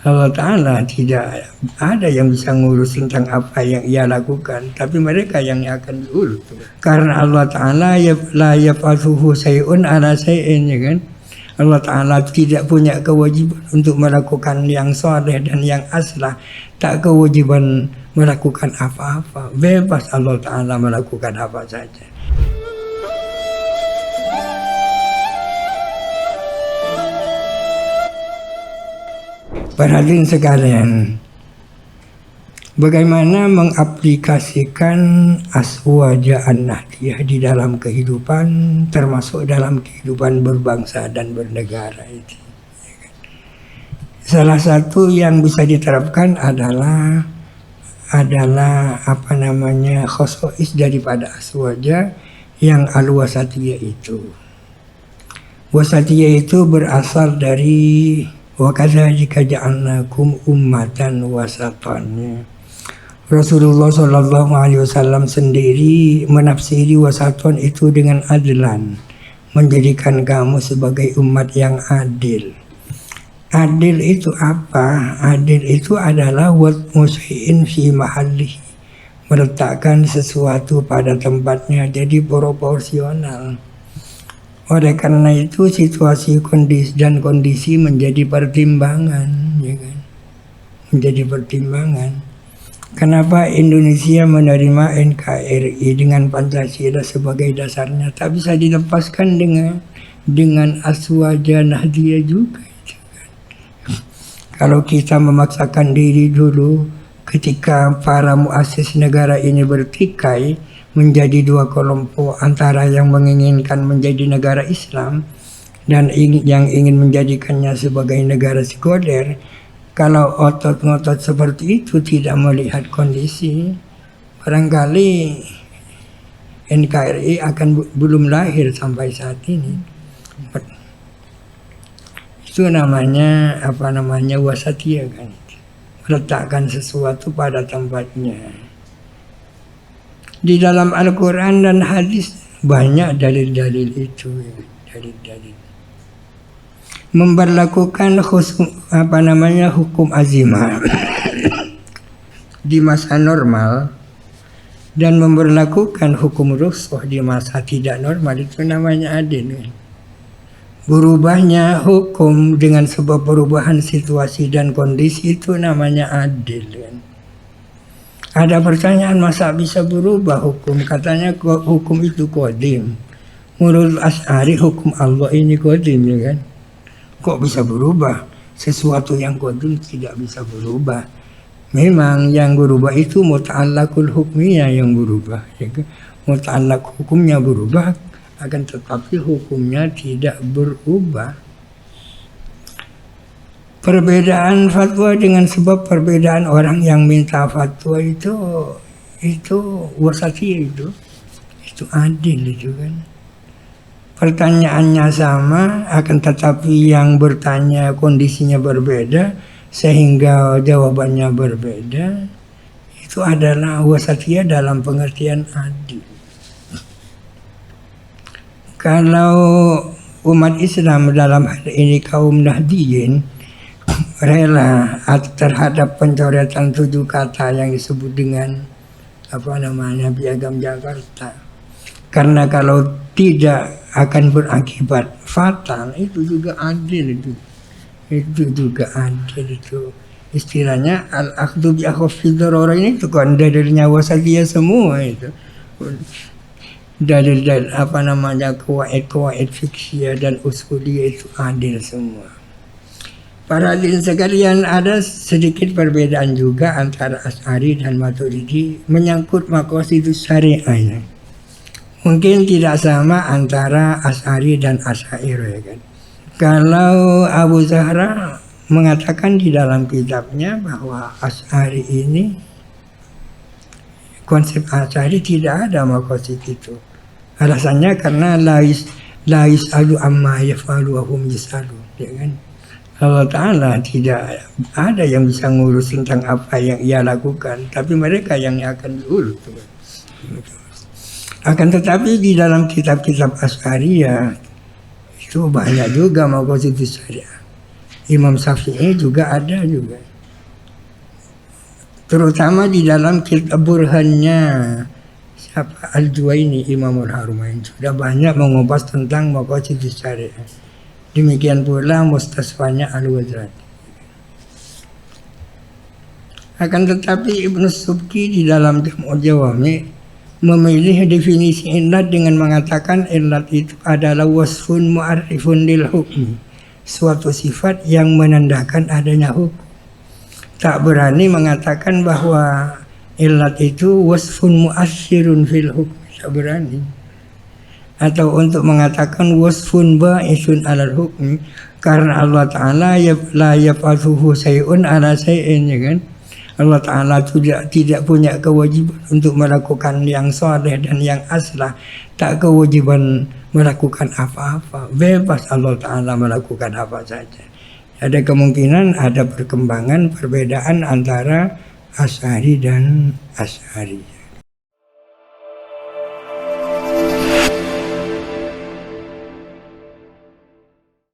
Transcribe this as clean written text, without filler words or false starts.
Allah Ta'ala tidak ada yang bisa ngurus tentang apa yang ia lakukan, tapi mereka yang akan diurus. Karena Allah Ta'ala la yaf'aluhu syai'un ala syai'in, ya kan? Allah Ta'ala tidak punya kewajiban untuk melakukan yang soleh dan yang aslah, tak kewajiban melakukan apa-apa, bebas Allah Ta'ala melakukan apa saja. Para hadirin sekalian, bagaimana mengaplikasikan aswaja an-nahdiyah di dalam kehidupan, termasuk dalam kehidupan berbangsa dan bernegara itu. Salah satu yang bisa diterapkan adalah khosois daripada aswaja yang al-wasatiyah itu. Wasatiyah itu berasal dari wa kadzalika ja'alnakum ummatan wasatan. Rasulullah sallallahu alaihi wasallam sendiri menafsiri wasatan itu dengan adlan, menjadikan kamu sebagai umat yang adil. Adil itu apa? Adil itu adalah musyin fi mahallihi, meletakkan sesuatu pada tempatnya, jadi proporsional. Oleh karena itu situasi kondisi menjadi pertimbangan, ya kan? Menjadi pertimbangan. Kenapa Indonesia menerima NKRI dengan Pancasila sebagai dasarnya, tak bisa dilepaskan dengan aswaja nahdiyah juga. Itu kan? Kalau kita memaksakan diri dulu ketika para muassis negara ini bertikai menjadi dua kelompok, antara yang menginginkan menjadi negara Islam dan yang ingin menjadikannya sebagai negara sekuler. Kalau otot-ngotot seperti itu tidak melihat kondisi, barangkali NKRI akan belum lahir sampai saat ini. Itu namanya wasatiyah kan, meletakkan sesuatu pada tempatnya. Di dalam Al-Quran dan hadis banyak dalil-dalil itu, dalil-dalil memberlakukan hukum azimah di masa normal dan memberlakukan hukum rukhsah di masa tidak normal, itu namanya adil. Berubahnya hukum dengan sebab perubahan situasi dan kondisi, itu namanya adil kan. Ada pertanyaan, masa bisa berubah hukum? Katanya hukum itu qadim. Menurut Asy'ari hukum Allah ini qadim, ya kan? Kok bisa berubah? Sesuatu yang qadim tidak bisa berubah. Memang yang berubah itu muta'allaqul hukmiyah yang berubah, ya kan? Muta'allaq hukumnya berubah, akan tetapi hukumnya tidak berubah. Perbedaan fatwa dengan sebab perbedaan orang yang minta fatwa itu wasatiyah, itu adil itu kan. Pertanyaannya sama, akan tetapi yang bertanya kondisinya berbeda sehingga jawabannya berbeda. Itu adalah wasatiyah dalam pengertian adil. Kalau umat Islam dalam hal ini kaum Nahdiyin rela terhadap pencoretan 7 kata yang disebut dengan Piagam Jakarta, karena kalau tidak akan berakibat fatal, itu juga adil. Itu juga adil. Itu istilahnya al-akhdhu bi akhaffi dharara, ini itu kan dalilnya wasatiyah semua. Itu dalil-dalil qawaid fiqhiyah dan usuliyah itu adil semua. Para hadirin sekalian, ada sedikit perbedaan juga antara Asy'ari dan Maturidi menyangkut maqasidus syariah. Mungkin tidak sama antara Asy'ari dan Asy'ariyah, ya kan. Kalau Abu Zahra mengatakan di dalam kitabnya bahwa Asy'ari ini, konsep Asy'ari tidak ada maqasid itu. Alasannya karena la yus'alu amma yaf'alu wa hum yus'alun, ya kan. Allah Ta'ala tidak ada yang bisa ngurus tentang apa yang ia lakukan, tapi mereka yang akan diurus. Akan tetapi di dalam kitab-kitab Asy'ariyah itu banyak juga maqasidus syariah. Imam Syafi'i juga ada juga. Terutama di dalam kitab burhannya siapa Al-Juwaini, Imamul Harumain, sudah banyak mengupas tentang maqasidus syariah. Demikian pula mustasfanya Al-Wazirati. Akan tetapi Ibnu Subki di dalam Jam'ul Jawami memilih definisi illat dengan mengatakan illat itu adalah wasfun mu'arrifun lil hukmi, suatu sifat yang menandakan adanya hukum. Tak berani mengatakan bahwa illat itu wasfun mu'asyirun fil hukmi, tak berani. Atau untuk mengatakan wasfun ba'isun alal hukmi, karena Allah Ta'ala la yaf'atuhu say'un ala say'in, ya kan? Allah Ta'ala tidak punya kewajiban untuk melakukan yang soleh dan yang aslah, tak kewajiban melakukan apa-apa, bebas Allah Ta'ala melakukan apa saja. Ada kemungkinan ada perkembangan perbedaan antara Asy'ari dan Asy'ari.